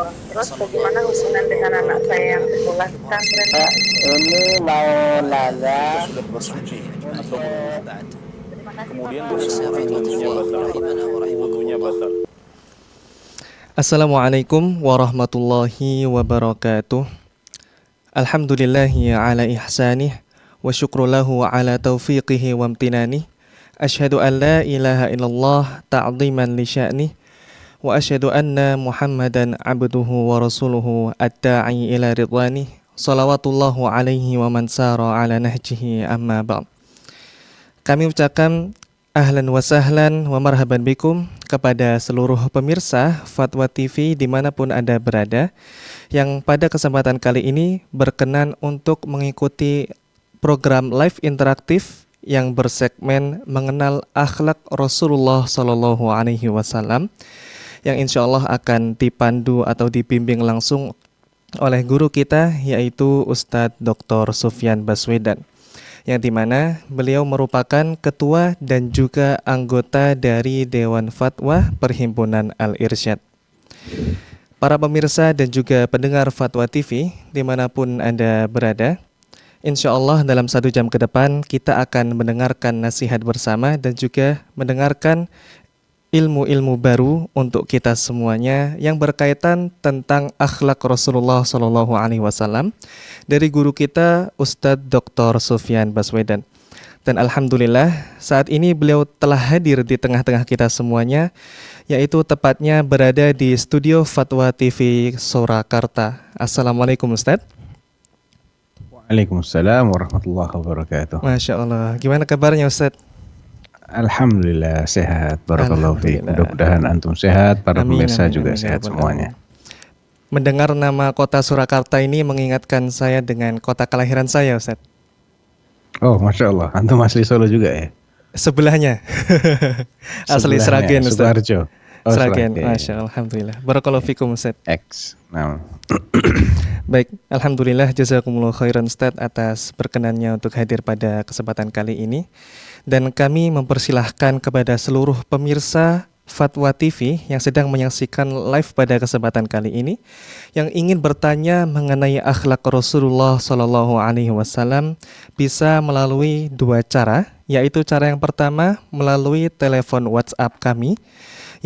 Terus bagaimana hubungan dengan anak saya yang sekolah di pesantren? Ini mau nanya sudah bersuci atau berwudu. Terima kasih Kemudian Bapak. bersuci wudunya batal. Wudunya batal. Assalamualaikum warahmatullahi wabarakatuh. Alhamdulillahi ala ihsanih wa syukru lahu ala taufiqihi wa amtinanih. Ashhadu an la ilaha illallah ta'ziman li sya'nih wa ashhadu anna Muhammadan abduhu wa rasuluhu ad-da'i ila ridwanih. Salawatullahu alaihi wa man sara ala nahjihi amma ba'd. Kami ucapkan ahlan wa sahlan wa marhaban bikum kepada seluruh pemirsa Fatwa TV dimanapun Anda berada, yang pada kesempatan kali ini berkenan untuk mengikuti program live interaktif yang bersegmen mengenal akhlak Rasulullah Shallallahu Alaihi Wasallam, yang insya Allah akan dipandu atau dibimbing langsung oleh guru kita, yaitu Ustadz Dr. Sufyan Baswedan, yang dimana beliau merupakan ketua dan juga anggota dari Dewan Fatwa Perhimpunan Al-Irsyad. Para pemirsa dan juga pendengar Fatwa TV dimanapun Anda berada, insya Allah dalam 1 jam ke depan kita akan mendengarkan nasihat bersama dan juga mendengarkan ilmu-ilmu baru untuk kita semuanya yang berkaitan tentang akhlak Rasulullah Shallallahu Alaihi Wasallam dari guru kita Ustadz Dr. Sufyan Baswedan. Dan alhamdulillah saat ini beliau telah hadir di tengah-tengah kita semuanya, yaitu tepatnya berada di studio Fatwa TV Surakarta. Assalamualaikum Ustadz. Waalaikumsalam warahmatullahi wabarakatuh. Masya Allah. Gimana kabarnya Ustadz? Alhamdulillah sehat, barakallahu fiik. Mudah-mudahan antum sehat, para pemirsa juga sehat semuanya. Mendengar nama kota Surakarta ini mengingatkan saya dengan kota kelahiran saya, Ustaz. Oh, Masya Allah, antum asli Solo juga ya? Sebelahnya. Asli Sragen, Ustaz. Sukoharjo. Oh, Sragen, Masya Allah, alhamdulillah. Barakallahu fikum, Ustaz. X. Nah. Baik, alhamdulillah, jazakumullah khairan Ustaz atas berkenannya untuk hadir pada kesempatan kali ini. Dan kami mempersilahkan kepada seluruh pemirsa Fatwa TV yang sedang menyaksikan live pada kesempatan kali ini, yang ingin bertanya mengenai akhlak Rasulullah Shallallahu Alaihi Wasallam, bisa melalui 2 cara, yaitu cara yang pertama melalui telepon WhatsApp kami,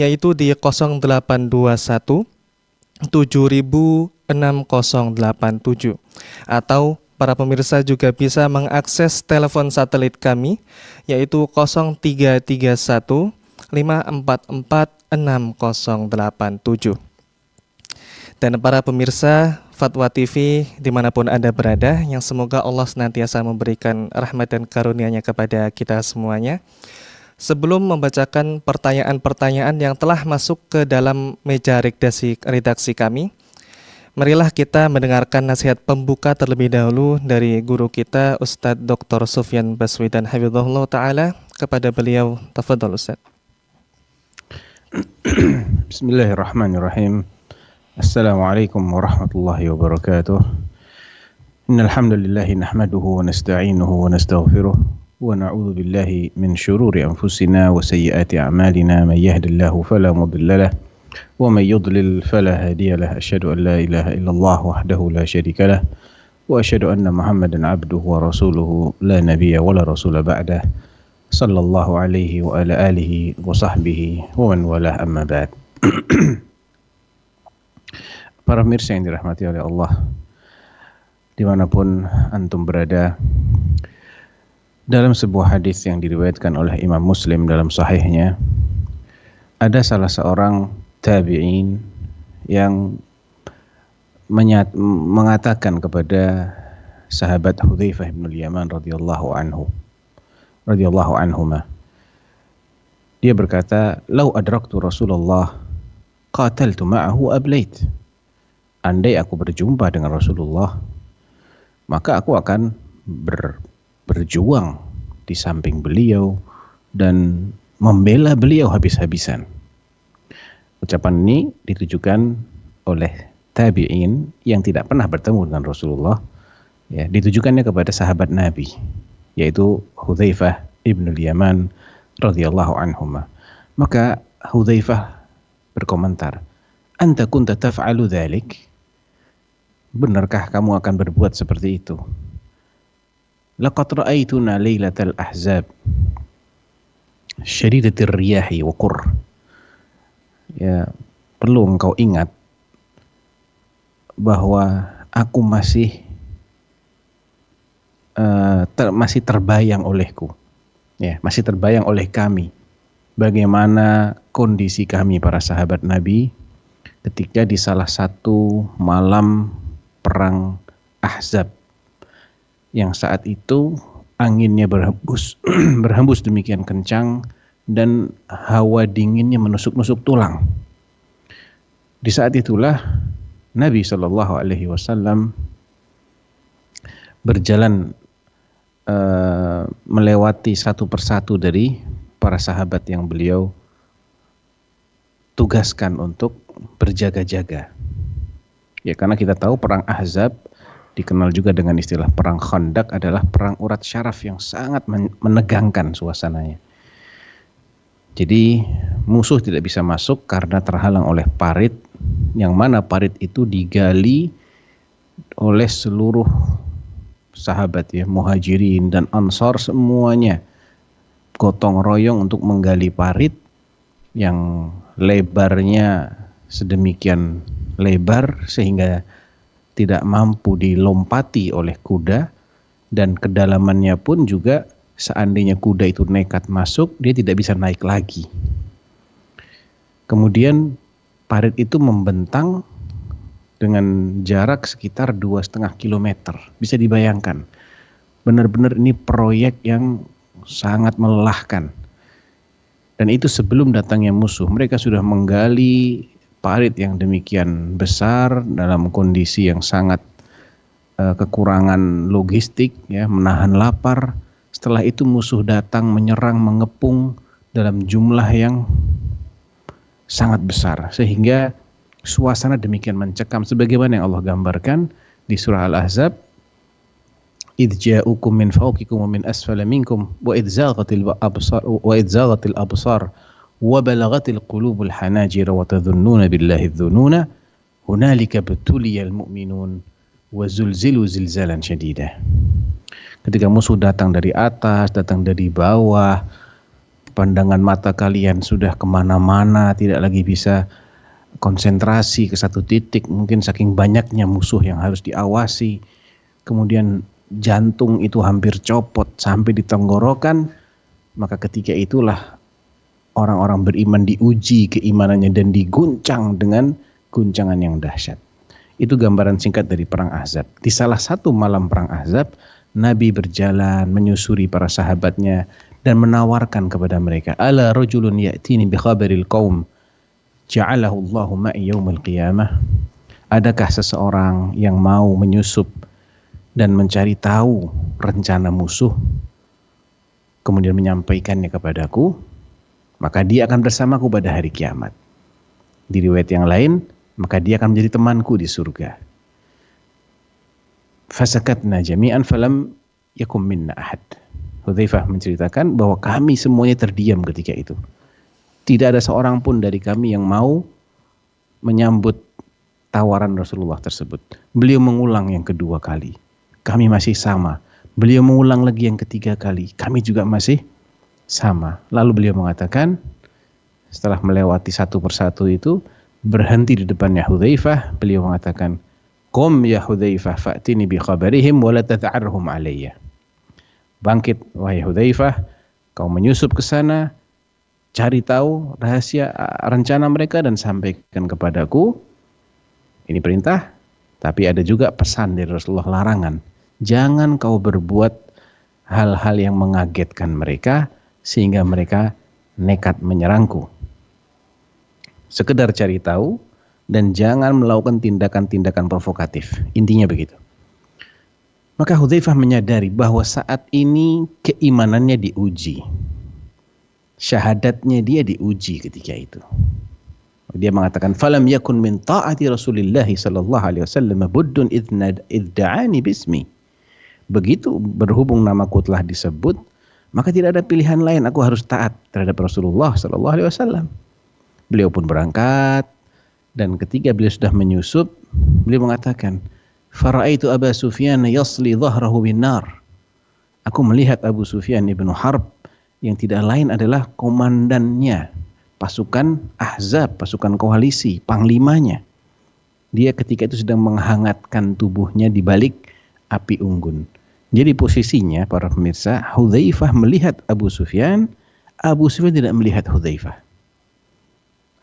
yaitu di 0821 706087, atau para pemirsa juga bisa mengakses telepon satelit kami, yaitu 0331 544 6087. Dan para pemirsa Fatwa TV dimanapun Anda berada, yang semoga Allah senantiasa memberikan rahmat dan karunia-Nya kepada kita semuanya. Sebelum membacakan pertanyaan-pertanyaan yang telah masuk ke dalam meja redaksi kami, marilah kita mendengarkan nasihat pembuka terlebih dahulu dari guru kita Ustadz Dr. Sufyan Baswedan hafizahullah ta'ala. Kepada beliau, tafadhol Ustadz. Bismillahirrahmanirrahim. Assalamualaikum warahmatullahi wabarakatuh. Innal hamdalillah nahmaduhu wa nasta'inuhu wa nastaghfiruh wa na'udzu billahi min shururi anfusina wa sayyiati a'malina, may yahdihillahu fala mudilla lahu ومن يضلل فلا هادي له أشهد أن لا إله إلا الله وحده لا شريك له وأشهد أن محمدا عبده ورسوله لا نبي ولا رسول بعده صلى الله عليه وعلى آله وصحبه ومن والاه أما بعد. Para pemirsa yang dirahmati oleh Allah, dimanapun antum berada, dalam sebuah hadis yang diriwayatkan oleh Imam Muslim dalam sahihnya, ada salah seorang tabi'in yang mengatakan kepada sahabat Hudzaifah bin Yaman radhiyallahu anhuma. Dia berkata, "Lau adraktu Rasulullah qataltu ma'ahu ablait." Andai aku berjumpa dengan Rasulullah, maka aku akan berjuang di samping beliau dan membela beliau habis-habisan. Ucapan ini ditujukan oleh tabi'in yang tidak pernah bertemu dengan Rasulullah, ya, ditujukannya kepada sahabat Nabi, yaitu Hudzaifah ibn Yaman radhiyallahu anhuma. Maka Hudzaifah berkomentar, anta kunta taf'alu dhalik? Benarkah kamu akan berbuat seperti itu? Laqad ra'aituna lailatal ahzab syadidatir riyahi wa qurr. Ya, perlu engkau ingat bahwa aku masih terbayang olehku. Ya, masih terbayang oleh kami bagaimana kondisi kami para sahabat Nabi ketika di salah satu malam perang Ahzab yang saat itu anginnya berhembus demikian kencang dan hawa dinginnya menusuk-nusuk tulang. Di saat itulah Nabi SAW berjalan melewati satu persatu dari para sahabat yang beliau tugaskan untuk berjaga-jaga. Ya, karena kita tahu perang Ahzab dikenal juga dengan istilah perang Khandaq adalah perang urat syaraf yang sangat menegangkan suasananya. Jadi musuh tidak bisa masuk karena terhalang oleh parit, yang mana parit itu digali oleh seluruh sahabat ya, Muhajirin dan Ansar semuanya gotong royong untuk menggali parit yang lebarnya sedemikian lebar sehingga tidak mampu dilompati oleh kuda, dan kedalamannya pun juga seandainya kuda itu nekat masuk, dia tidak bisa naik lagi. Kemudian parit itu membentang dengan jarak sekitar 2,5 kilometer. Bisa dibayangkan, benar-benar ini proyek yang sangat melelahkan. Dan itu sebelum datangnya musuh. Mereka sudah menggali parit yang demikian besar dalam kondisi yang sangat kekurangan logistik, ya, menahan lapar. Setelah itu musuh datang menyerang, mengepung dalam jumlah yang sangat besar sehingga suasana demikian mencekam sebagaimana yang Allah gambarkan di surah Al-Ahzab, idh ja'ukum min fawqikum wa min asfala minkum wa idh zaghatil absar wa balagatil qulubul hanajir wa tadhunnuna billahi dhununa hunalika btuliyal mu'minun wa zulzilu zilzalan syadida. Ketika musuh datang dari atas, datang dari bawah, pandangan mata kalian sudah kemana-mana, tidak lagi bisa konsentrasi ke satu titik, mungkin saking banyaknya musuh yang harus diawasi. Kemudian jantung itu hampir copot sampai di tenggorokan, maka ketika itulah orang-orang beriman diuji keimanannya dan diguncang dengan guncangan yang dahsyat. Itu gambaran singkat dari perang Ahzab. Di salah satu malam perang Ahzab, Nabi berjalan menyusuri para sahabatnya dan menawarkan kepada mereka, ala rajulun ya'tini bi khabaril qaum ja'alahu Allahu ma'i yaumil qiyamah. Adakah seseorang yang mau menyusup dan mencari tahu rencana musuh kemudian menyampaikannya kepadaku, maka dia akan bersamaku pada hari kiamat. Di riwayat yang lain, maka dia akan menjadi temanku di surga. Fasakatna jami'an falam yakum minna ahad. Hudzaifah menceritakan bahwa kami semuanya terdiam ketika itu. Tidak ada seorang pun dari kami yang mau menyambut tawaran Rasulullah tersebut. Beliau mengulang yang kedua kali, kami masih sama. Beliau mengulang lagi yang ketiga kali, kami juga masih sama. Lalu beliau mengatakan, setelah melewati satu persatu itu, berhenti di depannya Hudzaifah, beliau mengatakan, qum ya Hudzaifah fa'tini bi khabarihim wa la tata'arhum alayya. Bangkit wahai Hudzaifah, kau menyusup ke sana, cari tahu rahasia rencana mereka dan sampaikan kepadaku. Ini perintah, tapi ada juga pesan dari Rasulullah, larangan. Jangan kau berbuat hal-hal yang mengagetkan mereka sehingga mereka nekat menyerangku. Sekedar cari tahu dan jangan melakukan tindakan-tindakan provokatif. Intinya begitu. Maka Hudzaifah menyadari bahwa saat ini keimanannya diuji. Syahadatnya dia diuji ketika itu. Dia mengatakan, falam yakun min ta'ati Rasulillah sallallahu alaihi wasallam buddun idh da'ani bismi. Begitu berhubung namaku telah disebut, maka tidak ada pilihan lain, aku harus taat terhadap Rasulullah sallallahu alaihi wasallam. Beliau pun berangkat Dan ketika beliau sudah menyusup, beliau mengatakan, "Fara'aitu Aba Sufyan yasli dhahrahu bin nar." Aku melihat Abu Sufyan ibn Harb yang tidak lain adalah komandannya pasukan Ahzab, pasukan koalisi, panglimanya. Dia ketika itu sedang menghangatkan tubuhnya di balik api unggun. Jadi posisinya para pemirsa, Hudzaifah melihat Abu Sufyan tidak melihat Hudzaifah.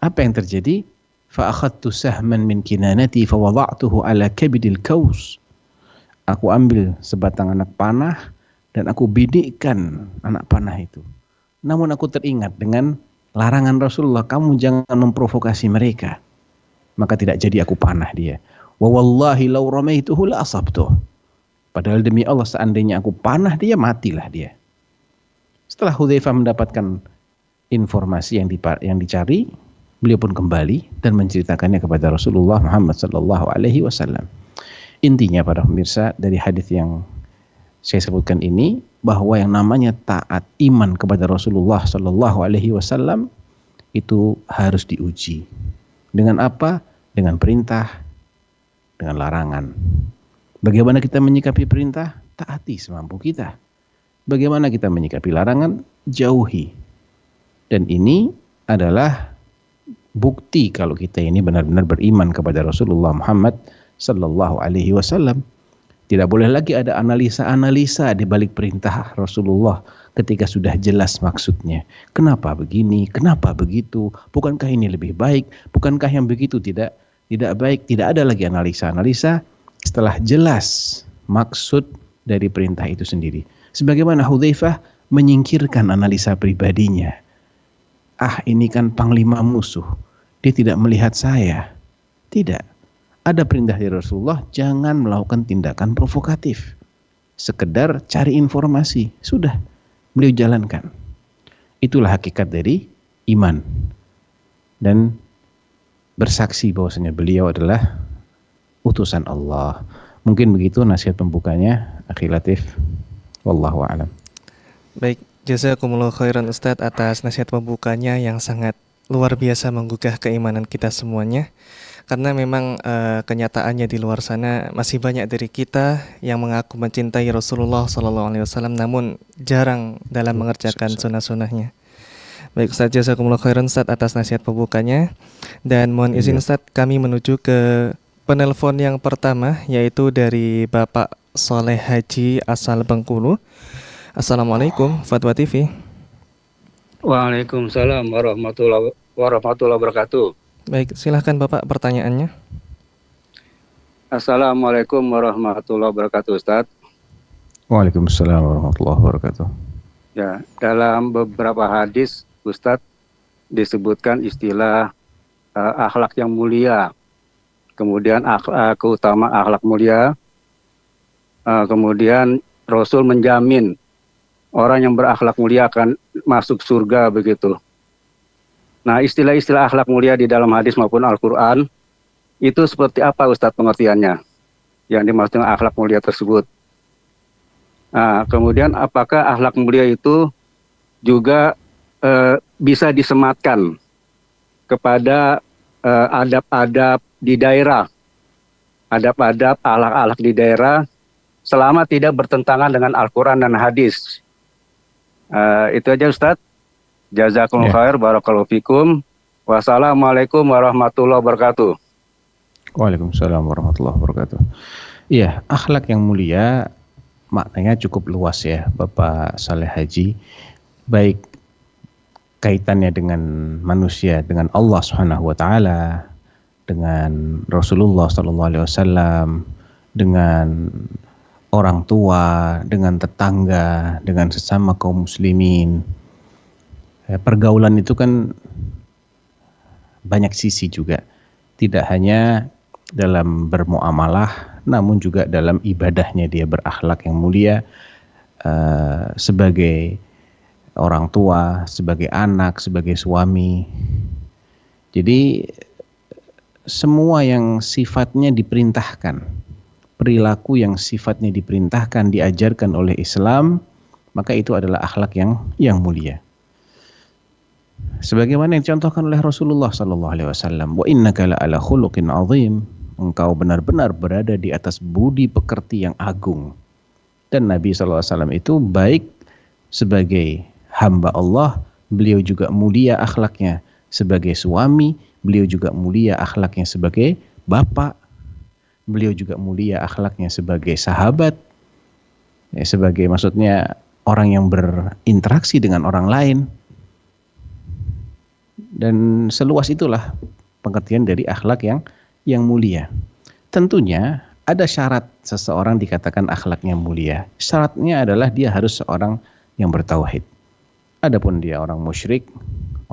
Apa yang terjadi? Fa akhadtu sahman min kinanati fa wada'tuhu ala kabidil kaus. Aku ambil sebatang anak panah dan aku bidikkan anak panah itu. Namun aku teringat dengan larangan Rasulullah, kamu jangan memprovokasi mereka. Maka tidak jadi aku panah dia. Wa wallahi law ramaituhu la asabtuh. Padahal demi Allah seandainya aku panah dia, matilah dia. Setelah Hudzaifah mendapatkan informasi yang dicari, beliau pun kembali dan menceritakannya kepada Rasulullah Muhammad sallallahu alaihi wasallam. Intinya para pemirsa dari hadis yang saya sebutkan ini, bahwa yang namanya taat iman kepada Rasulullah sallallahu alaihi wasallam itu harus diuji. Dengan apa? Dengan perintah, dengan larangan. Bagaimana kita menyikapi perintah? Taati semampu kita. Bagaimana kita menyikapi larangan? Jauhi. Dan ini adalah bukti kalau kita ini benar-benar beriman kepada Rasulullah Muhammad sallallahu alaihi wasallam. Tidak boleh lagi ada analisa-analisa di balik perintah Rasulullah ketika sudah jelas maksudnya. Kenapa begini? Kenapa begitu? Bukankah ini lebih baik? Bukankah yang begitu tidak baik? Tidak ada lagi analisa-analisa setelah jelas maksud dari perintah itu sendiri. Sebagaimana Hudzaifah menyingkirkan analisa pribadinya. Ini kan panglima musuh. Dia tidak melihat saya. Tidak. Ada perintah dari Rasulullah, jangan melakukan tindakan provokatif. Sekedar cari informasi, sudah beliau jalankan. Itulah hakikat dari iman. Dan bersaksi bahwasanya beliau adalah utusan Allah. Mungkin begitu nasihat pembukanya, Akhi Latif. Wallahu a'lam. Baik, jazakumullah khairan Ustadz atas nasihat pembukanya yang sangat luar biasa menggugah keimanan kita semuanya. Karena memang kenyataannya di luar sana masih banyak dari kita yang mengaku mencintai Rasulullah SAW, namun jarang dalam mengerjakan sunnah-sunnahnya. Baik Ustaz, jazakumullah khairan Ustaz atas nasihat pembukanya. Dan mohon izin Ustaz, kami menuju ke penelpon yang pertama, yaitu dari Bapak Soleh Haji asal Bengkulu. Assalamualaikum Fatwa TV. Waalaikumsalam warahmatullahi wabarakatuh. Baik, silahkan Bapak pertanyaannya. Assalamualaikum warahmatullahi wabarakatuh, Ustaz. Waalaikumsalam warahmatullahi wabarakatuh. Ya, dalam beberapa hadis, Ustaz, disebutkan istilah akhlak yang mulia. Kemudian keutamaan akhlak mulia. Kemudian Rasul menjamin orang yang berakhlak mulia akan masuk surga begitu. Nah, istilah-istilah akhlak mulia di dalam hadis maupun Al-Quran, itu seperti apa Ustadz pengertiannya? Yang dimaksud dengan akhlak mulia tersebut. Nah, kemudian apakah akhlak mulia itu juga bisa disematkan kepada adab-adab di daerah, adab-adab akhlak-akhlak di daerah, selama tidak bertentangan dengan Al-Quran dan hadis? Itu aja Ustadz. Jazakumullah khair, barakallahu fikum. Wassalamualaikum warahmatullahi wabarakatuh. Waalaikumsalam warahmatullahi wabarakatuh. Iya, akhlak yang mulia maknanya cukup luas ya Bapak Saleh Haji. Baik kaitannya dengan manusia, dengan Allah Subhanahu wa taala, dengan Rasulullah sallallahu alaihi wasallam, dengan orang tua, dengan tetangga, dengan sesama kaum muslimin. Pergaulan itu kan banyak sisi juga, tidak hanya dalam bermuamalah, namun juga dalam ibadahnya dia berakhlak yang mulia, sebagai orang tua, sebagai anak, sebagai suami. Jadi semua yang sifatnya diperintahkan, perilaku yang sifatnya diperintahkan, diajarkan oleh Islam, maka itu adalah akhlak yang mulia. sebagaimana yang dicontohkan oleh Rasulullah sallallahu alaihi wasallam, wa innaka la'ala khuluqin 'azim, engkau benar-benar berada di atas budi pekerti yang agung. Dan Nabi sallallahu alaihi wasallam itu baik sebagai hamba Allah, beliau juga mulia akhlaknya sebagai suami, beliau juga mulia akhlaknya sebagai bapak, beliau juga mulia akhlaknya sebagai sahabat, ya, sebagai maksudnya orang yang berinteraksi dengan orang lain. Dan seluas itulah pengertian dari akhlak yang mulia. Tentunya ada syarat seseorang dikatakan akhlaknya mulia. Syaratnya adalah dia harus seorang yang bertauhid. Adapun dia orang musyrik,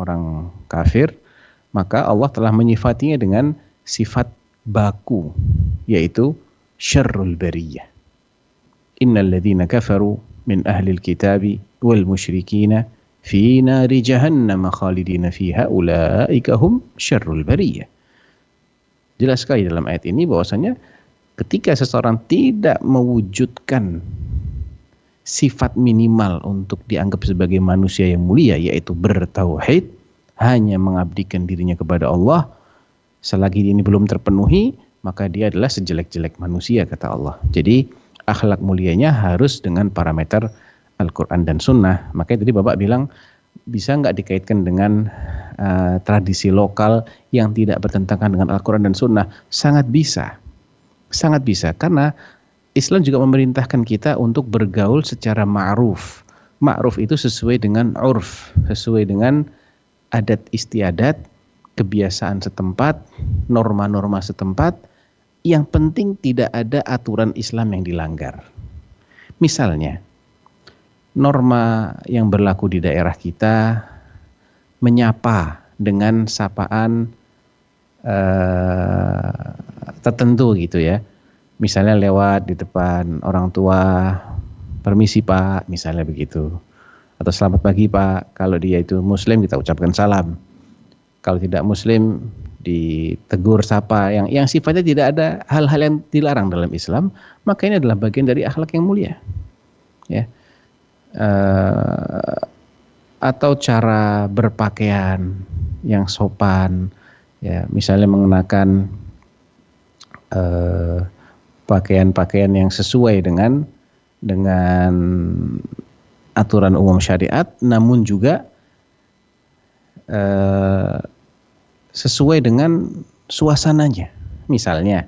orang kafir, maka Allah telah menyifatinya dengan sifat baku, yaitu syarrul bariyah. Innal ladzina kafaru min ahlil kitabi wal musyrikina fi nari jahannam khalidina fiha ulaika hum syarrul bariyah. Jelas sekali dalam ayat ini bahwasanya ketika seseorang tidak mewujudkan sifat minimal untuk dianggap sebagai manusia yang mulia, yaitu bertauhid, hanya mengabdikan dirinya kepada Allah, selagi ini belum terpenuhi, maka dia adalah sejelek-jelek manusia, kata Allah. Jadi akhlak mulianya harus dengan parameter Al-Quran dan Sunnah. Makanya tadi Bapak bilang, bisa nggak dikaitkan dengan tradisi lokal yang tidak bertentangan dengan Al-Quran dan Sunnah? Sangat bisa. Sangat bisa, karena Islam juga memerintahkan kita untuk bergaul secara ma'ruf. Ma'ruf itu sesuai dengan urf, sesuai dengan adat istiadat, kebiasaan setempat, norma-norma setempat. Yang penting tidak ada aturan Islam yang dilanggar. Misalnya, norma yang berlaku di daerah kita menyapa dengan sapaan tertentu gitu ya. Misalnya lewat di depan orang tua, permisi Pak, misalnya begitu. Atau selamat pagi Pak, kalau dia itu Muslim kita ucapkan salam. Kalau tidak Muslim ditegur sapa yang sifatnya tidak ada hal-hal yang dilarang dalam Islam, maka ini adalah bagian dari akhlak yang mulia. Ya. Atau cara berpakaian yang sopan, ya, misalnya mengenakan pakaian-pakaian yang sesuai dengan aturan umum syariat, namun juga sesuai dengan suasananya. Misalnya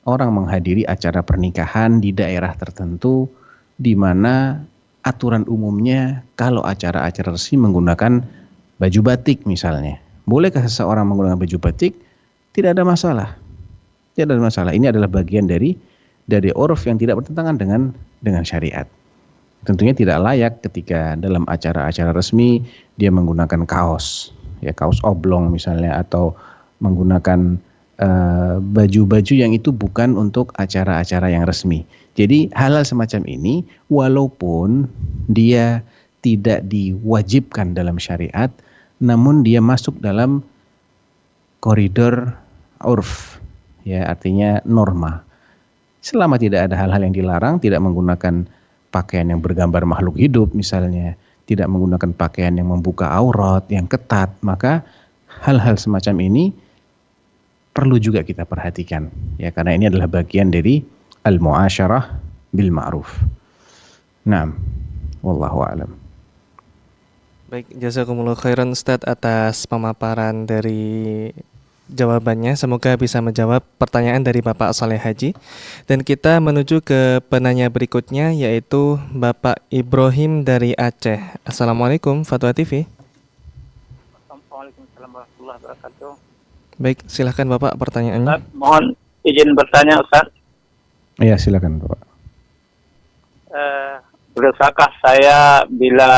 orang menghadiri acara pernikahan di daerah tertentu di mana aturan umumnya kalau acara-acara resmi menggunakan baju batik misalnya. Bolehkah seseorang menggunakan baju batik? Tidak ada masalah. Tidak ada masalah. Ini adalah bagian dari uruf yang tidak bertentangan dengan syariat. Tentunya tidak layak ketika dalam acara-acara resmi dia menggunakan kaos, ya kaos oblong misalnya, atau menggunakan baju-baju yang itu bukan untuk acara-acara yang resmi. Jadi hal-hal semacam ini walaupun dia tidak diwajibkan dalam syariat, namun dia masuk dalam koridor urf, ya artinya norma. Selama tidak ada hal-hal yang dilarang, tidak menggunakan pakaian yang bergambar makhluk hidup misalnya, tidak menggunakan pakaian yang membuka aurat, yang ketat, maka hal-hal semacam ini perlu juga kita perhatikan, ya, karena ini adalah bagian dari al-mu'asyarah bil ma'ruf. Naam, wallahu a'lam. Baik, jazakumullah khairan Ustadz atas pemaparan dari jawabannya. Semoga bisa menjawab pertanyaan dari Bapak Saleh Haji. Dan kita menuju ke penanya berikutnya, yaitu Bapak Ibrahim dari Aceh. Assalamualaikum Fatwa TV. Waalaikumsalam warahmatullahi wabarakatuh. Baik, silahkan Bapak pertanyaannya. Ustaz, mohon izin bertanya Ustaz. Iya, silakan Bapak. Berdosakah saya bila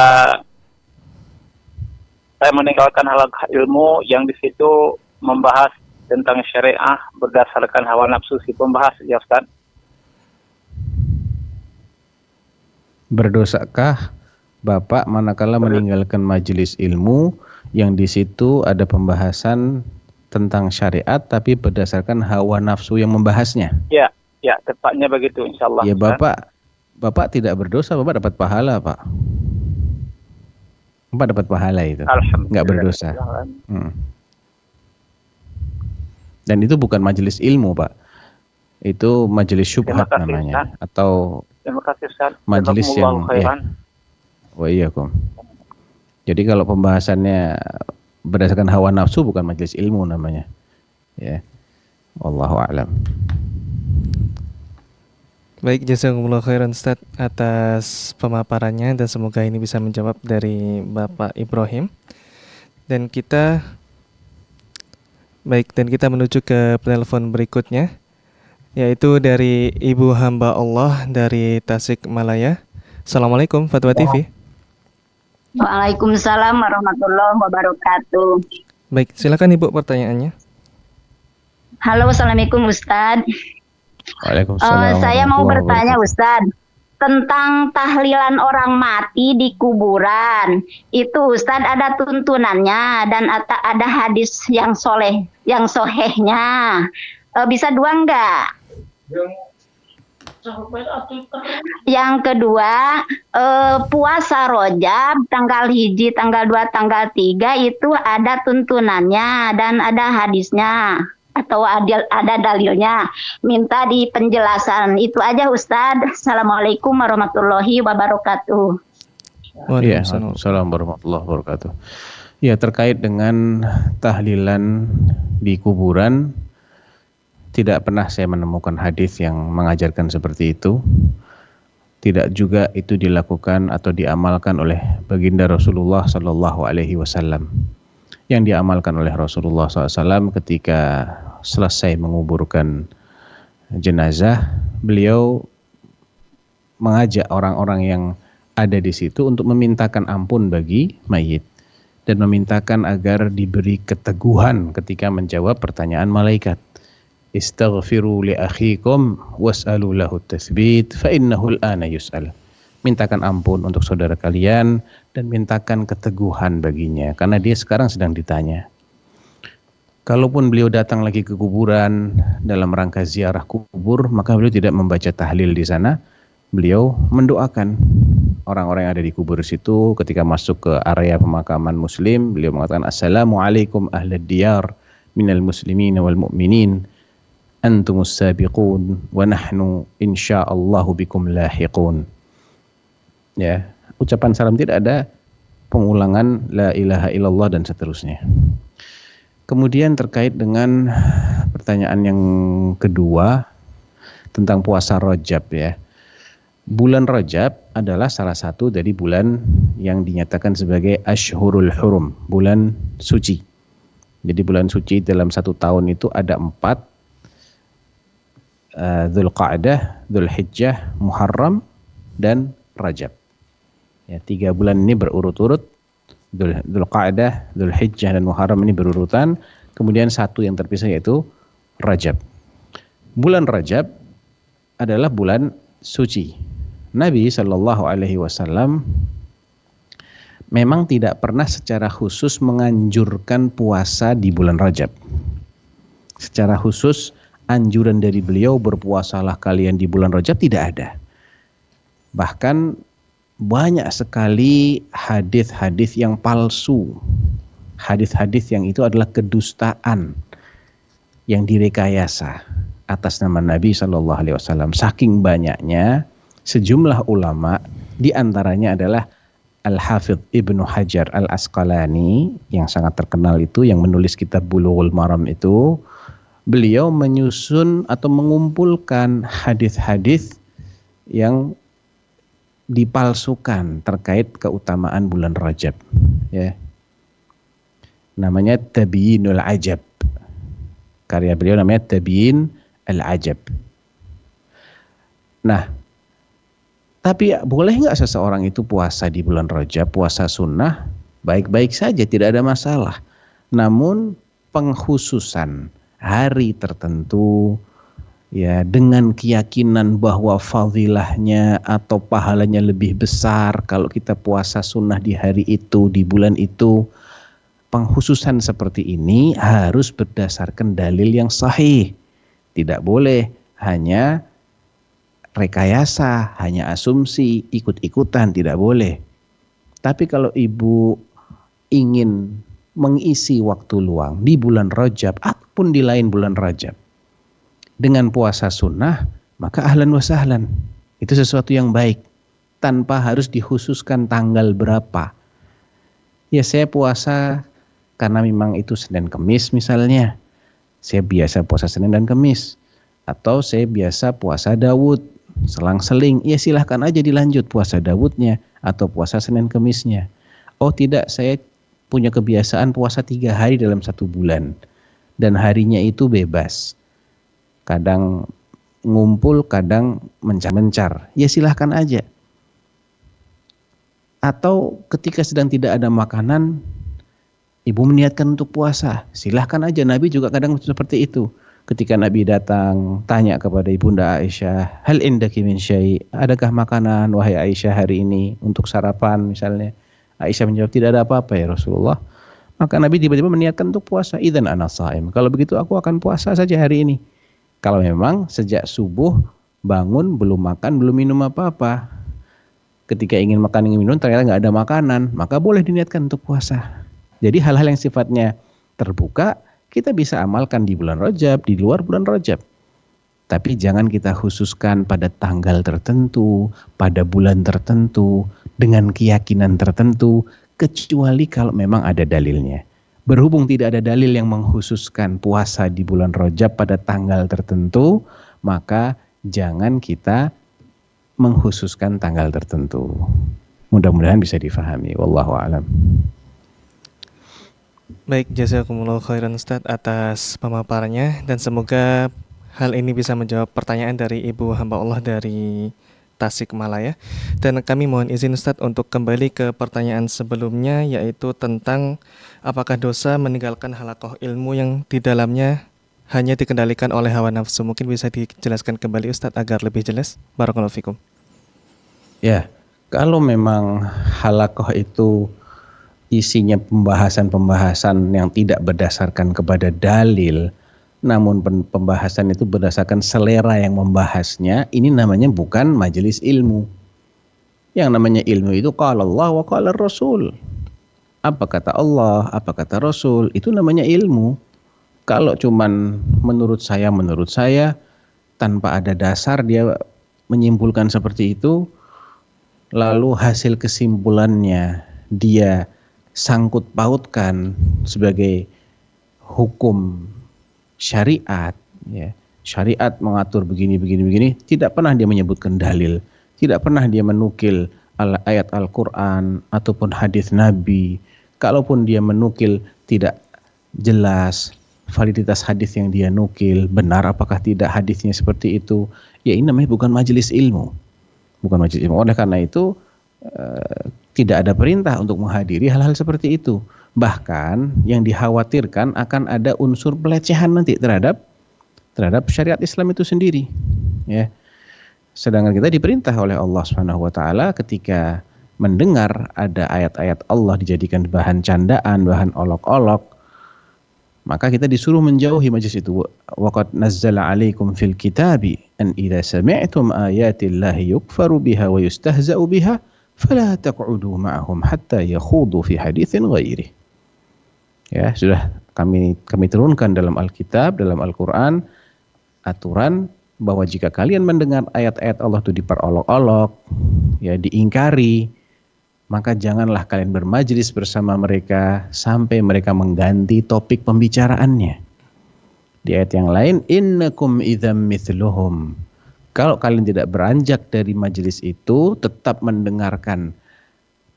saya meninggalkan halaqah ilmu yang di situ membahas tentang syariah berdasarkan hawa nafsu si pembahas, ya Ustaz? Berdosakah Bapak manakala meninggalkan majelis ilmu yang di situ ada pembahasan tentang syariat tapi berdasarkan hawa nafsu yang membahasnya? Ya, tepatnya begitu insyaallah. Ya Bapak tidak berdosa, Bapak dapat pahala Pak. Bapak dapat pahala itu. Alhamdulillah. Nggak berdosa. Dan itu bukan majelis ilmu, Pak. Itu majelis syubhat Terima kasih, namanya. Ustaz. Atau Terima kasih Ustaz. majelis yang Jazakumullahu khairan. wa iyyakum. Jadi kalau pembahasannya berdasarkan hawa nafsu bukan majelis ilmu namanya. Ya. Wallahu a'lam. Baik, jazakumullah khairan Ustaz atas pemaparannya dan semoga ini bisa menjawab dari Bapak Ibrahim. Dan kita menuju ke penelpon berikutnya, yaitu dari Ibu Hamba Allah dari Tasikmalaya. Assalamualaikum Fatwa TV. Waalaikumsalam warahmatullahi wabarakatuh. Baik, silakan Ibu pertanyaannya. Halo, assalamualaikum Ustadz. Waalaikumsalam. Saya mau warahmatullahi bertanya wabarakatuh. Ustadz tentang tahlilan orang mati di kuburan. Itu Ustadz ada tuntunannya dan ada hadis yang sohehnya. Bisa dua enggak? Yang kedua, puasa Rajab tanggal 1, tanggal 2, tanggal 3 itu ada tuntunannya dan ada hadisnya atau ada dalilnya. Minta di penjelasan. Itu aja Ustadz. Assalamualaikum warahmatullahi wabarakatuh. Waalaikumsalam warahmatullahi wabarakatuh. Ya, terkait dengan tahlilan di kuburan, tidak pernah saya menemukan hadis yang mengajarkan seperti itu. Tidak juga itu dilakukan atau diamalkan oleh baginda Rasulullah Sallallahu Alaihi Wasallam. Yang diamalkan oleh Rasulullah SAW ketika selesai menguburkan jenazah, beliau mengajak orang-orang yang ada di situ untuk memintakan ampun bagi mayit dan memintakan agar diberi keteguhan ketika menjawab pertanyaan malaikat. Istaghfiru li akhikum was'alu lahu tatsbit fa innahu al-ana yus'al. Mintakan ampun untuk saudara kalian dan mintakan keteguhan baginya karena dia sekarang sedang ditanya. Kalaupun beliau datang lagi ke kuburan dalam rangka ziarah kubur, maka beliau tidak membaca tahlil di sana. Beliau mendoakan orang-orang yang ada di kubur situ. Ketika masuk ke area pemakaman muslim, beliau mengatakan assalamualaikum ahlad diyar minal muslimin wal mu'minin antumus sabiqun wa nahnu insyaallahu bikum lahiqun. Ya, ucapan salam, tidak ada pengulangan la ilaha illallah dan seterusnya. Kemudian terkait dengan pertanyaan yang kedua tentang puasa Rajab ya. Bulan Rajab adalah salah satu dari bulan yang dinyatakan sebagai Ashhurul Hurum, bulan suci. Jadi bulan suci dalam satu tahun itu ada 4, Dzulqa'dah, Dzulhijjah, Muharram, dan Rajab. Ya, 3 bulan ini berurut-urut. Dzulqa'dah, Dzulhijjah, dan Muharram ini berurutan. Kemudian satu yang terpisah yaitu Rajab. Bulan Rajab adalah bulan suci. Nabi Shallallahu Alaihi Wasallam memang tidak pernah secara khusus menganjurkan puasa di bulan Rajab. Secara khusus anjuran dari beliau berpuasalah kalian di bulan Rajab tidak ada. Bahkan banyak sekali hadis-hadis yang palsu. Hadis-hadis yang itu adalah kedustaan yang direkayasa atas nama Nabi Shallallahu Alaihi Wasallam. Saking banyaknya, sejumlah ulama, di antaranya adalah Al-Hafidh Ibnu Hajar Al-Asqalani yang sangat terkenal itu, yang menulis kitab Bulughul Maram itu, beliau menyusun atau mengumpulkan hadis-hadis yang dipalsukan terkait keutamaan bulan Rajab. Ya, namanya Tabyinul Ajab. Karya beliau namanya Tabyin Al-Ajab. Nah, tapi boleh nggak seseorang itu puasa di bulan Rajab, puasa sunnah? Baik-baik saja, tidak ada masalah. Namun pengkhususan hari tertentu, ya, dengan keyakinan bahwa fadilahnya atau pahalanya lebih besar kalau kita puasa sunnah di hari itu, di bulan itu, pengkhususan seperti ini harus berdasarkan dalil yang sahih. Tidak boleh hanya rekayasa, hanya asumsi, ikut-ikutan, tidak boleh. Tapi kalau ibu ingin mengisi waktu luang di bulan Rajab ataupun di lain bulan Rajab dengan puasa sunnah, maka ahlan wa sahlan. Itu sesuatu yang baik tanpa harus dikhususkan tanggal berapa. Ya, saya puasa karena memang itu Senin Kemis misalnya. Saya biasa puasa Senin dan Kemis. Atau saya biasa puasa Daud, selang-seling. Ya silahkan aja dilanjut puasa Daudnya atau puasa Senin Kemisnya. Oh tidak, saya punya kebiasaan puasa 3 hari dalam 1 bulan. Dan harinya itu bebas. Kadang ngumpul, kadang mencar-mencar. Ya silahkan aja. Atau ketika sedang tidak ada makanan, ibu meniatkan untuk puasa. Silahkan aja, Nabi juga kadang seperti itu. Ketika Nabi datang, tanya kepada Ibunda Aisyah, hal indaki min syai', adakah makanan wahai Aisyah hari ini untuk sarapan misalnya. Aisyah menjawab, tidak ada apa-apa ya Rasulullah. Maka Nabi tiba-tiba meniatkan untuk puasa. Idzan ana shaim. Kalau begitu aku akan puasa saja hari ini. Kalau memang sejak subuh bangun belum makan, belum minum apa-apa. Ketika ingin makan, ingin minum ternyata nggak ada makanan, maka boleh diniatkan untuk puasa. Jadi hal-hal yang sifatnya terbuka kita bisa amalkan di bulan Rajab, di luar bulan Rajab. Tapi jangan kita khususkan pada tanggal tertentu, pada bulan tertentu, dengan keyakinan tertentu, kecuali kalau memang ada dalilnya. Berhubung tidak ada dalil yang mengkhususkan puasa di bulan Rajab pada tanggal tertentu, maka jangan kita mengkhususkan tanggal tertentu. Mudah-mudahan bisa difahami. Wallahu a'lam. Baik, jazakumullah khairan Ustadz atas pemaparannya, dan semoga hal ini bisa menjawab pertanyaan dari Ibu hamba Allah dari Tasikmalaya. Dan kami mohon izin Ustadz untuk kembali ke pertanyaan sebelumnya, yaitu tentang apakah dosa meninggalkan halaqah ilmu yang di dalamnya hanya dikendalikan oleh hawa nafsu. Mungkin bisa dijelaskan kembali Ustadz agar lebih jelas. Barakallahu fikum. Ya, kalau memang halaqah itu isinya pembahasan-pembahasan yang tidak berdasarkan kepada dalil, namun pembahasan itu berdasarkan selera yang membahasnya, ini namanya bukan majelis ilmu. Yang namanya ilmu itu qala Allah wa qala Rasul. Apa kata Allah, apa kata Rasul, itu namanya ilmu. Kalau cuman menurut saya, tanpa ada dasar dia menyimpulkan seperti itu, lalu hasil kesimpulannya dia sangkut pautkan sebagai hukum syariat, ya. Syariat mengatur begini, tidak pernah dia menyebutkan dalil, tidak pernah dia menukil ayat Al-Quran ataupun hadis Nabi. Kalaupun dia menukil, tidak jelas validitas hadis yang dia nukil, benar apakah tidak hadisnya seperti itu. Ya ini namanya bukan majelis ilmu. Bukan majelis ilmu. Oleh karena itu tidak ada perintah untuk menghadiri hal-hal seperti itu. Bahkan yang dikhawatirkan akan ada unsur pelecehan nanti terhadap syariat Islam itu sendiri. Ya. Sedangkan kita diperintah oleh Allah Subhanahu wa taala ketika mendengar ada ayat-ayat Allah dijadikan bahan candaan, bahan olok-olok, maka kita disuruh menjauhi majlis itu. Waqad nazzala 'alaikum fil kitabi an idza sami'tum ayatillahi yukfaru biha wa yustahza'u biha fala taq'udu ma'ahum hatta yakhudu fi haditsin ghairi. Ya, sudah kami turunkan dalam Alkitab, dalam Al-Qur'an aturan bahwa jika kalian mendengar ayat-ayat Allah itu diperolok-olok, ya diingkari, maka janganlah kalian bermajlis bersama mereka sampai mereka mengganti topik pembicaraannya. Di ayat yang lain, innakum idzam mithluhum. Kalau kalian tidak beranjak dari majelis itu, tetap mendengarkan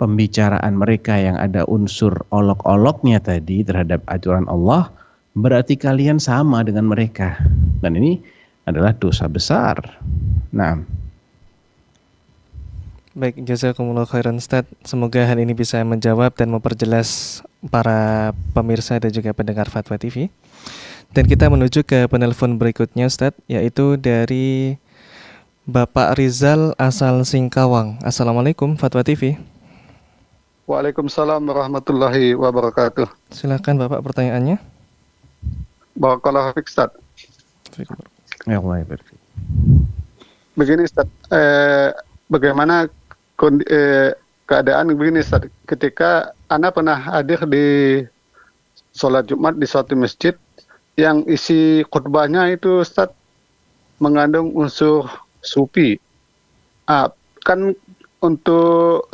pembicaraan mereka yang ada unsur olok-oloknya tadi terhadap aturan Allah, berarti kalian sama dengan mereka. Dan ini adalah dosa besar. Nah. Baik, jazakumullah khairan Ustaz. Semoga hal ini bisa menjawab dan memperjelas para pemirsa dan juga pendengar Fatwa TV. Dan kita menuju ke penelpon berikutnya Ustaz, yaitu dari Bapak Rizal asal Singkawang. Assalamualaikum Fatwa TV. Waalaikumsalam warahmatullahi wabarakatuh. Silakan Bapak pertanyaannya. Barakallahu fiik Ustaz. Ya Allah. Begini Ustaz, bagaimana keadaan begini Ustaz. Ketika Ana pernah hadir di sholat Jumat di suatu masjid yang isi khutbahnya itu Ustaz mengandung unsur sufi. Kan untuk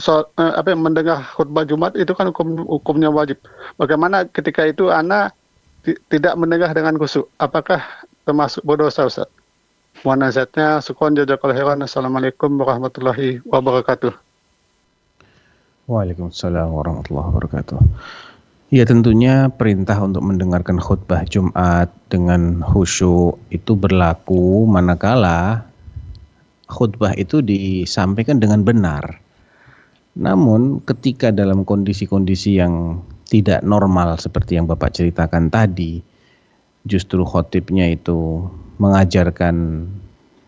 mendengar khutbah Jumat itu kan hukumnya wajib. Bagaimana ketika itu Ana tidak mendengar dengan khusyuk? Apakah termasuk berdosa Ustaz? Mohon nasihatnya. Syukran jazakallahu khairan. Assalamualaikum warahmatullahi wabarakatuh. Waalaikumsalam warahmatullahi wabarakatuh. Ya, tentunya perintah untuk mendengarkan khutbah Jumat dengan khusyuk itu berlaku manakala khutbah itu disampaikan dengan benar. Namun ketika dalam kondisi-kondisi yang tidak normal seperti yang Bapak ceritakan tadi, justru khotibnya itu mengajarkan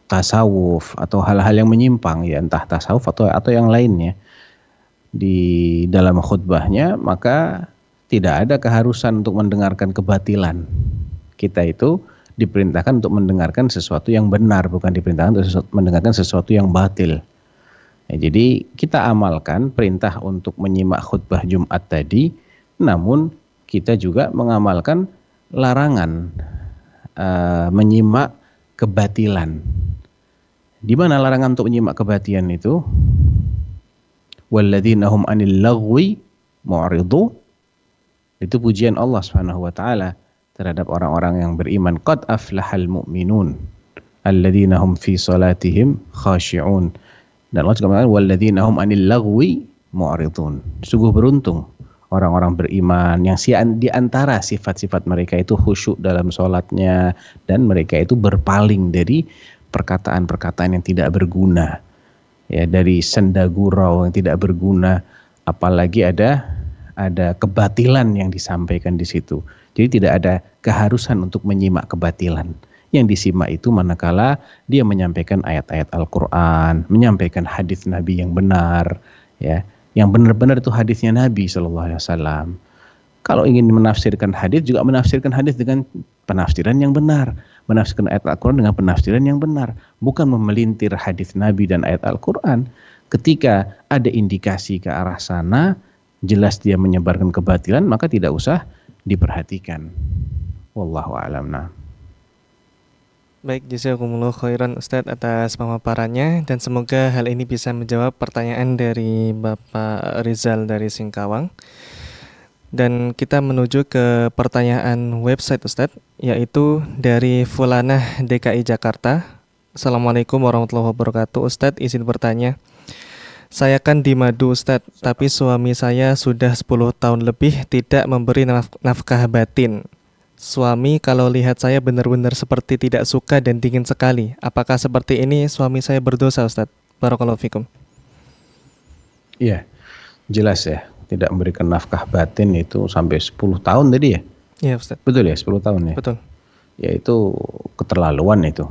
tasawuf atau hal-hal yang menyimpang, ya entah tasawuf atau yang lainnya di dalam khutbahnya, maka tidak ada keharusan untuk mendengarkan kebatilan. Kita itu diperintahkan untuk mendengarkan sesuatu yang benar, bukan diperintahkan untuk mendengarkan sesuatu yang batil. Ya, jadi kita amalkan perintah untuk menyimak khutbah Jumat tadi, namun kita juga mengamalkan larangan menyimak kebatilan. Di mana larangan untuk menyimak kebatilan itu? Walladzina hum 'anil lagwi mu'ridun. Itu pujian Allah Subhanahu wa taala terhadap orang-orang yang beriman. Qad aflahal mu'minun alladzina hum fi salatihim khashi'un. Dan Allah juga mengatakan walladzina hum 'anil lagwi mu'ridun. Sungguh beruntung orang-orang beriman yang di antara sifat-sifat mereka itu khusyuk dalam salatnya dan mereka itu berpaling dari perkataan-perkataan yang tidak berguna. Ya, dari senda gurau yang tidak berguna, apalagi ada kebatilan yang disampaikan di situ. Jadi tidak ada keharusan untuk menyimak kebatilan. Yang disimak itu manakala dia menyampaikan ayat-ayat Al-Qur'an, menyampaikan hadis Nabi yang benar, ya, yang benar-benar itu hadisnya Nabi SAW. Kalau ingin menafsirkan hadis, juga menafsirkan hadis dengan penafsiran yang benar, menafsirkan ayat Al-Qur'an dengan penafsiran yang benar, bukan memelintir hadis Nabi dan ayat Al-Qur'an. Ketika ada indikasi ke arah sana, jelas dia menyebarkan kebatilan, maka tidak usah diperhatikan. Wallahu a'lam. Nah. Baik, jazakumullah khairan Ustadz atas pemaparannya, dan semoga hal ini bisa menjawab pertanyaan dari Bapak Rizal dari Singkawang. Dan kita menuju ke pertanyaan website Ustadz, yaitu dari Fulanah DKI Jakarta. Assalamualaikum warahmatullahi wabarakatuh. Ustadz, izin bertanya. Saya kan di Madu Ustadz, tapi suami saya sudah 10 tahun lebih tidak memberi nafkah batin. Suami kalau lihat saya benar-benar seperti tidak suka dan dingin sekali. Apakah seperti ini suami saya berdosa Ustadz? Barakallahu fikum. Iya, jelas ya. Tidak memberikan nafkah batin itu sampai 10 tahun tadi ya? Iya Ustadz. Betul ya, 10 tahun ya? Betul. Ya itu keterlaluan itu.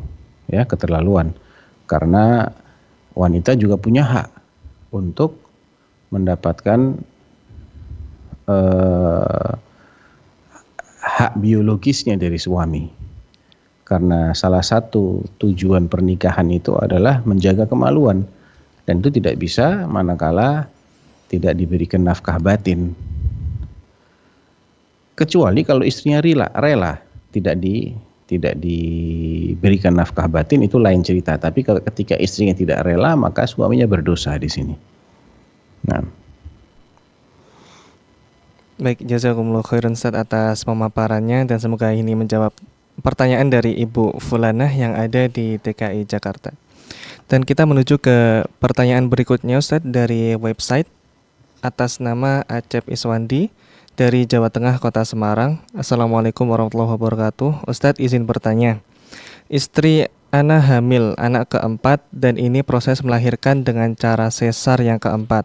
Ya, keterlaluan. Karena wanita juga punya hak untuk mendapatkan hak biologisnya dari suami. Karena salah satu tujuan pernikahan itu adalah menjaga kemaluan. Dan itu tidak bisa manakala tidak diberikan nafkah batin. Kecuali kalau istrinya rela tidak diberikan nafkah batin, itu lain cerita. Tapi kalau ketika istrinya tidak rela, maka suaminya berdosa di sini. Nah. Baik, jazakumullah khairan Ustadz atas pemaparannya, dan semoga ini menjawab pertanyaan dari Ibu Fulanah yang ada di DKI Jakarta. Dan kita menuju ke pertanyaan berikutnya Ustadz dari website atas nama Acep Iswandi dari Jawa Tengah, Kota Semarang. Assalamualaikum warahmatullahi wabarakatuh. Ustadz, izin bertanya. Istri ana hamil anak keempat dan ini proses melahirkan dengan cara sesar yang keempat.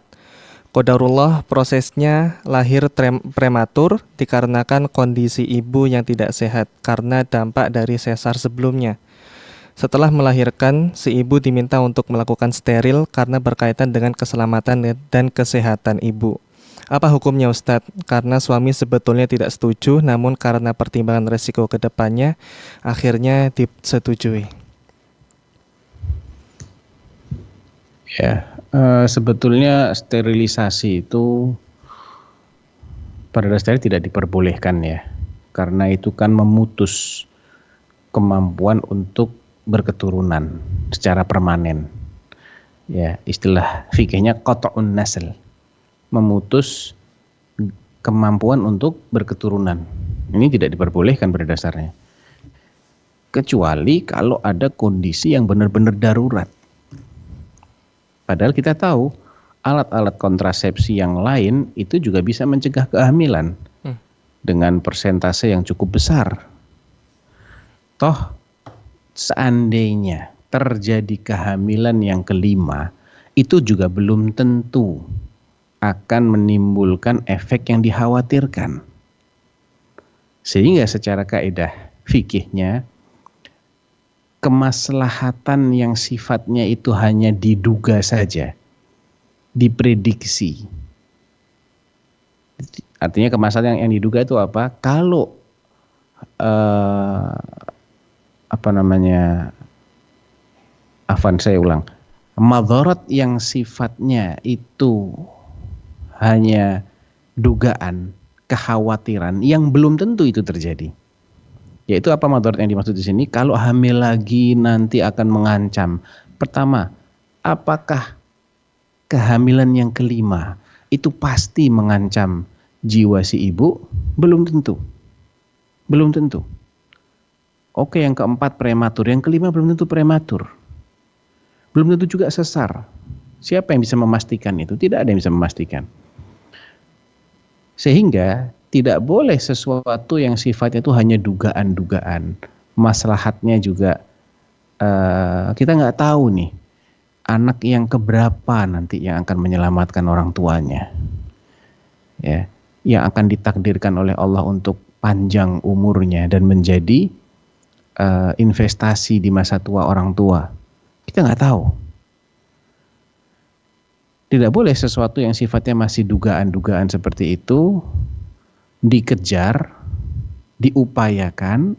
Qadarullah prosesnya lahir prematur dikarenakan kondisi ibu yang tidak sehat karena dampak dari sesar sebelumnya. Setelah melahirkan, si ibu diminta untuk melakukan steril karena berkaitan dengan keselamatan dan kesehatan ibu. Apa hukumnya Ustadz? Karena suami sebetulnya tidak setuju, namun karena pertimbangan resiko ke depannya, akhirnya disetujui. Ya, Sebetulnya sterilisasi itu pada dasarnya tidak diperbolehkan ya, karena itu kan memutus kemampuan untuk berketurunan secara permanen. Ya, istilah fikihnya qat'un nasl, memutus kemampuan untuk berketurunan. Ini tidak diperbolehkan pada dasarnya. Kecuali kalau ada kondisi yang benar-benar darurat. Padahal kita tahu alat-alat kontrasepsi yang lain itu juga bisa mencegah kehamilan dengan persentase yang cukup besar. Toh seandainya terjadi kehamilan yang kelima, itu juga belum tentu akan menimbulkan efek yang dikhawatirkan. Sehingga secara kaidah fikihnya, kemaslahatan yang sifatnya itu hanya diduga saja, diprediksi. Artinya kemaslahatan yang diduga itu apa? Kalau madharat yang sifatnya itu hanya dugaan, kekhawatiran yang belum tentu itu terjadi. Yaitu apa madharat yang dimaksud di sini? Kalau hamil lagi nanti akan mengancam. Pertama, apakah kehamilan yang kelima itu pasti mengancam jiwa si ibu? Belum tentu. Belum tentu. Oke, yang keempat prematur, yang kelima belum tentu prematur. Belum tentu juga sesar. Siapa yang bisa memastikan itu? Tidak ada yang bisa memastikan. Sehingga tidak boleh sesuatu yang sifatnya itu hanya dugaan-dugaan. Maslahatnya juga kita nggak tahu nih anak yang keberapa nanti yang akan menyelamatkan orang tuanya, ya, yang akan ditakdirkan oleh Allah untuk panjang umurnya dan menjadi investasi di masa tua orang tua. Kita nggak tahu. Tidak boleh sesuatu yang sifatnya masih dugaan-dugaan seperti itu dikejar, diupayakan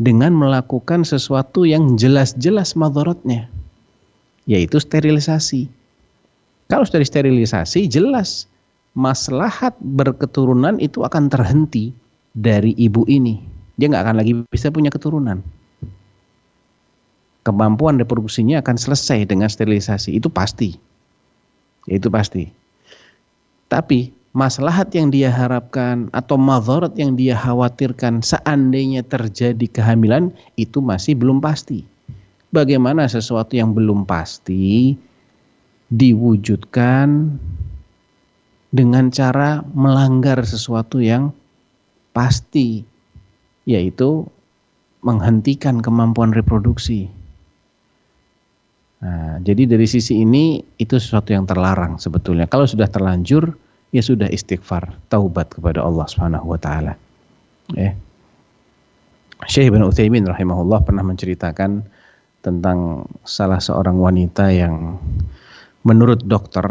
dengan melakukan sesuatu yang jelas-jelas madharatnya, yaitu sterilisasi. Kalau sudah sterilisasi, jelas maslahat berketurunan itu akan terhenti dari ibu ini. Dia nggak akan lagi bisa punya keturunan. Kemampuan reproduksinya akan selesai dengan sterilisasi, itu pasti. Itu pasti. Tapi maslahat yang dia harapkan atau madharat yang dia khawatirkan seandainya terjadi kehamilan itu masih belum pasti. Bagaimana sesuatu yang belum pasti diwujudkan dengan cara melanggar sesuatu yang pasti, yaitu menghentikan kemampuan reproduksi. Nah, jadi dari sisi ini itu sesuatu yang terlarang sebetulnya. Kalau sudah terlanjur, ya sudah istighfar, taubat kepada Allah Subhanahu wa taala. Syekh Ibnu Utsaimin rahimahullah pernah menceritakan tentang salah seorang wanita yang menurut dokter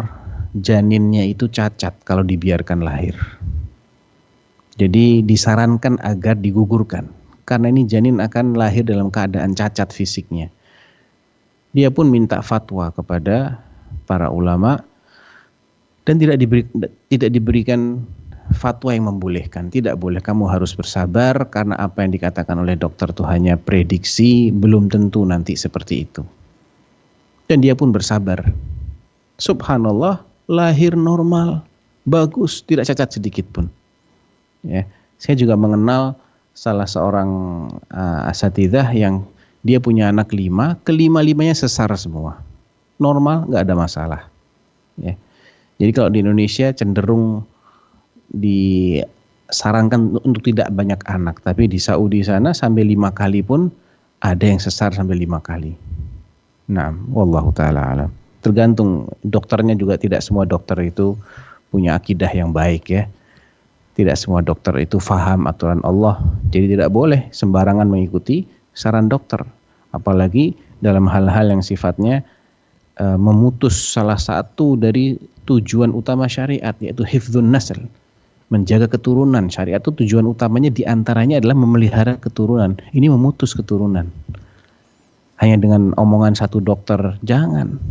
janinnya itu cacat kalau dibiarkan lahir. Jadi disarankan agar digugurkan karena ini janin akan lahir dalam keadaan cacat fisiknya. Dia pun minta fatwa kepada para ulama dan tidak diberikan fatwa yang membolehkan. Tidak boleh, kamu harus bersabar karena apa yang dikatakan oleh dokter itu hanya prediksi, belum tentu nanti seperti itu. Dan dia pun bersabar. Subhanallah, lahir normal, bagus, tidak cacat sedikit pun. Ya, saya juga mengenal salah seorang asatidzah yang dia punya anak 5, kelima-limanya sesar semua. Normal, nggak ada masalah. Ya. Jadi kalau di Indonesia cenderung disarankan untuk tidak banyak anak. Tapi di Saudi sana sampai 5 kali pun ada yang sesar sampai 5 kali. Nah, wallahu ta'ala alam. Tergantung dokternya juga, tidak semua dokter itu punya akidah yang baik ya. Tidak semua dokter itu faham aturan Allah. Jadi tidak boleh sembarangan mengikuti saran dokter, apalagi dalam hal-hal yang sifatnya memutus salah satu dari tujuan utama syariat, yaitu hifdzun nasl, menjaga keturunan. Syariat itu tujuan utamanya diantaranya adalah memelihara keturunan. Ini memutus keturunan hanya dengan omongan satu dokter, jangan.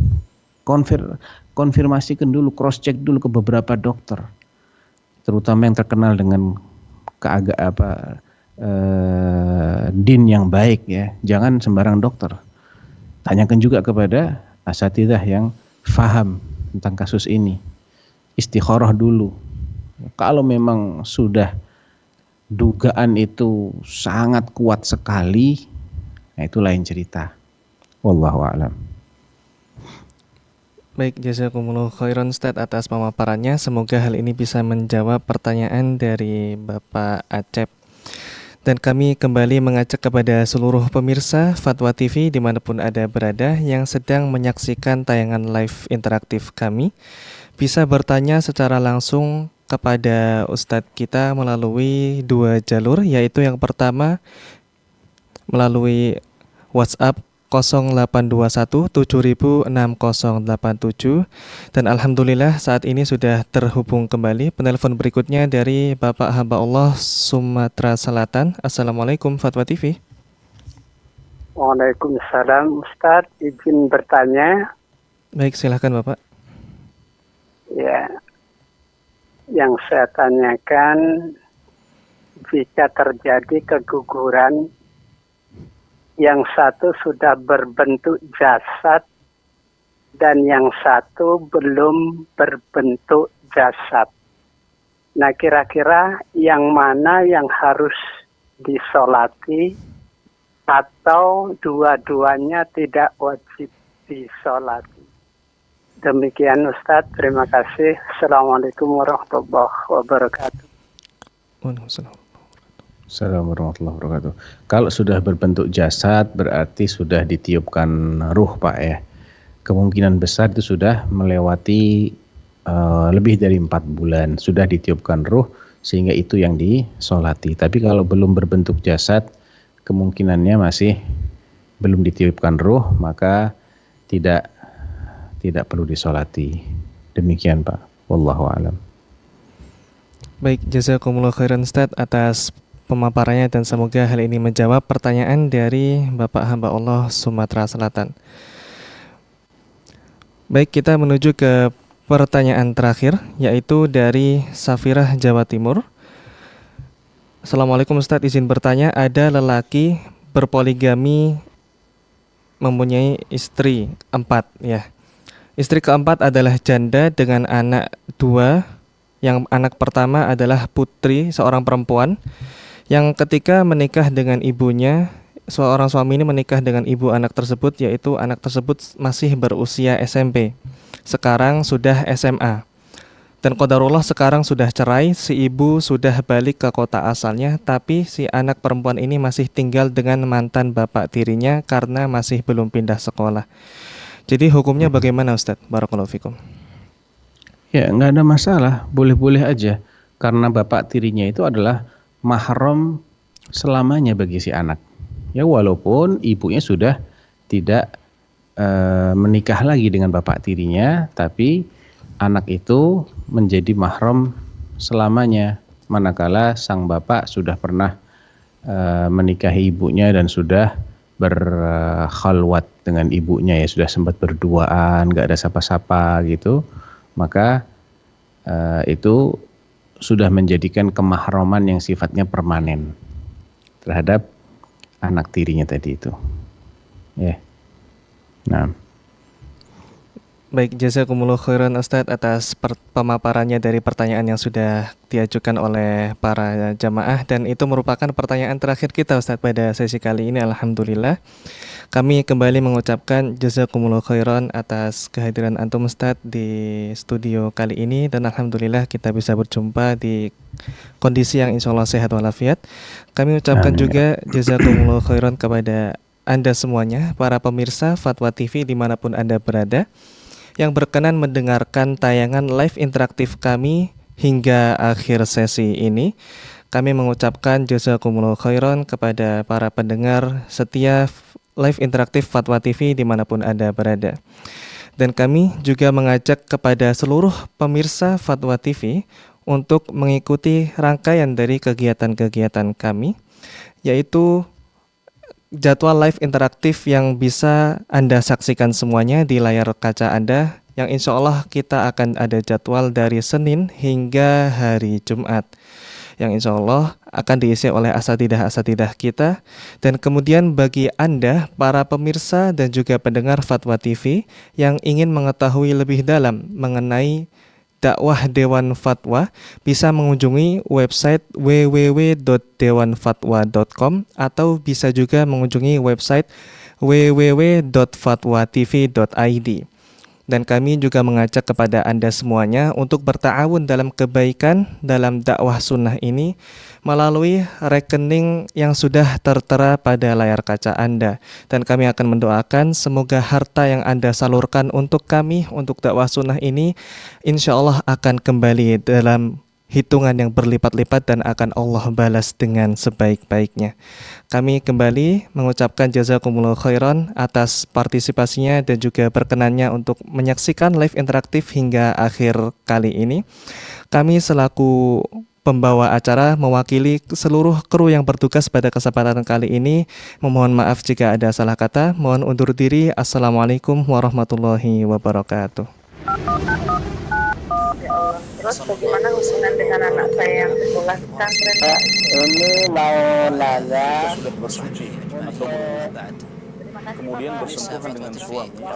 konfirmasikan dulu, cross check dulu ke beberapa dokter, terutama yang terkenal dengan din yang baik ya. Jangan sembarang dokter. Tanyakan juga kepada asatidzah yang faham tentang kasus ini. Istikharah dulu. Kalau memang sudah dugaan itu sangat kuat sekali, nah itu lain cerita. Wallahu a'lam. Baik, jazakumullah khairan Ustaz atas pemaparannya. Semoga hal ini bisa menjawab pertanyaan dari Bapak Acep. Dan kami kembali mengajak kepada seluruh pemirsa Fatwa TV dimanapun ada berada yang sedang menyaksikan tayangan live interaktif kami, bisa bertanya secara langsung kepada Ustadz kita melalui 2 jalur, yaitu yang pertama melalui WhatsApp 0821 706087, dan alhamdulillah saat ini sudah terhubung kembali penelpon berikutnya dari Bapak hamba Allah Sumatera Selatan. Assalamualaikum Fatwa TV. Waalaikumsalam Ustadz, izin bertanya. Baik, silahkan Bapak. Ya, yang saya tanyakan, jika terjadi keguguran, yang satu sudah berbentuk jasad dan yang satu belum berbentuk jasad. Nah, kira-kira yang mana yang harus disolati atau dua-duanya tidak wajib disolati? Demikian Ustadz, terima kasih. Assalamualaikum warahmatullahi wabarakatuh. Waalaikumsalam. Assalamualaikum warahmatullahi wabarakatuh. Kalau sudah berbentuk jasad berarti sudah ditiupkan ruh Pak ya. Kemungkinan besar itu sudah melewati lebih dari 4 bulan. Sudah ditiupkan ruh sehingga itu yang disolati. Tapi kalau belum berbentuk jasad, kemungkinannya masih belum ditiupkan ruh, maka tidak perlu disolati. Demikian Pak. Wallahu a'lam. Baik, jazakumullah khairan Ustadz atas pemaparannya dan semoga hal ini menjawab pertanyaan dari Bapak hamba Allah Sumatera Selatan. Baik, kita menuju ke pertanyaan terakhir, yaitu dari Safirah Jawa Timur. Assalamualaikum Ustadz, izin bertanya, ada lelaki berpoligami mempunyai istri 4 ya. Istri keempat adalah janda dengan anak 2. Yang anak pertama adalah putri, seorang perempuan, yang ketika menikah dengan ibunya, seorang suami ini menikah dengan ibu anak tersebut, yaitu anak tersebut masih berusia SMP. Sekarang sudah SMA. Dan qadarullah sekarang sudah cerai, si ibu sudah balik ke kota asalnya, tapi si anak perempuan ini masih tinggal dengan mantan bapak tirinya karena masih belum pindah sekolah. Jadi hukumnya bagaimana Ustadz? Barakallahu fikum. Ya, nggak ada masalah, boleh-boleh aja. Karena bapak tirinya itu adalah mahram selamanya bagi si anak. Ya, walaupun ibunya sudah tidak menikah lagi dengan bapak tirinya, tapi anak itu menjadi mahram selamanya. Manakala sang bapak sudah pernah menikahi ibunya dan sudah berkhalwat dengan ibunya, ya sudah sempat berduaan, nggak ada sapa-sapa gitu, maka itu sudah menjadikan kemahroman yang sifatnya permanen terhadap anak tirinya tadi itu. Ya. Nah. Baik, jazakumullah khairan Ustadz atas pemaparannya dari pertanyaan yang sudah diajukan oleh para jamaah, dan itu merupakan pertanyaan terakhir kita Ustadz pada sesi kali ini. Alhamdulillah kami kembali mengucapkan jazakumullah khairan atas kehadiran antum Ustadz di studio kali ini, dan alhamdulillah kita bisa berjumpa di kondisi yang insya Allah sehat walafiat. Kami ucapkan juga jazakumullah khairan kepada Anda semuanya, para pemirsa Fatwa TV dimanapun Anda berada, yang berkenan mendengarkan tayangan live interaktif kami hingga akhir sesi ini. Kami mengucapkan jazakumullah khairan kepada para pendengar setia live interaktif Fatwa TV dimanapun Anda berada. Dan kami juga mengajak kepada seluruh pemirsa Fatwa TV untuk mengikuti rangkaian dari kegiatan-kegiatan kami, yaitu jadwal live interaktif yang bisa Anda saksikan semuanya di layar kaca Anda yang insya Allah kita akan ada jadwal dari Senin hingga hari Jumat, yang insya Allah akan diisi oleh asatidah-asatidah kita. Dan kemudian bagi Anda, para pemirsa dan juga pendengar Fatwa TV yang ingin mengetahui lebih dalam mengenai dakwah Dewan Fatwa, bisa mengunjungi website www.dewanfatwa.com atau bisa juga mengunjungi website www.fatwatv.id. Dan kami juga mengajak kepada Anda semuanya untuk berta'awun dalam kebaikan dalam dakwah sunnah ini melalui rekening yang sudah tertera pada layar kaca Anda. Dan kami akan mendoakan semoga harta yang Anda salurkan untuk kami, untuk dakwah sunnah ini, insya Allah akan kembali dalam hitungan yang berlipat-lipat dan akan Allah balas dengan sebaik-baiknya. Kami kembali mengucapkan jazakumullah khairan atas partisipasinya dan juga berkenannya untuk menyaksikan live interaktif hingga akhir kali ini. Kami selaku pembawa acara mewakili seluruh kru yang bertugas pada kesempatan kali ini memohon maaf jika ada salah kata. Mohon undur diri. Assalamualaikum warahmatullahi wabarakatuh. Terus bagaimana hubungan dengan anak saya yang sekolah pesantren? Ini mau nanya. Sudah bersuci atau kemudian bersentuhan dengan suami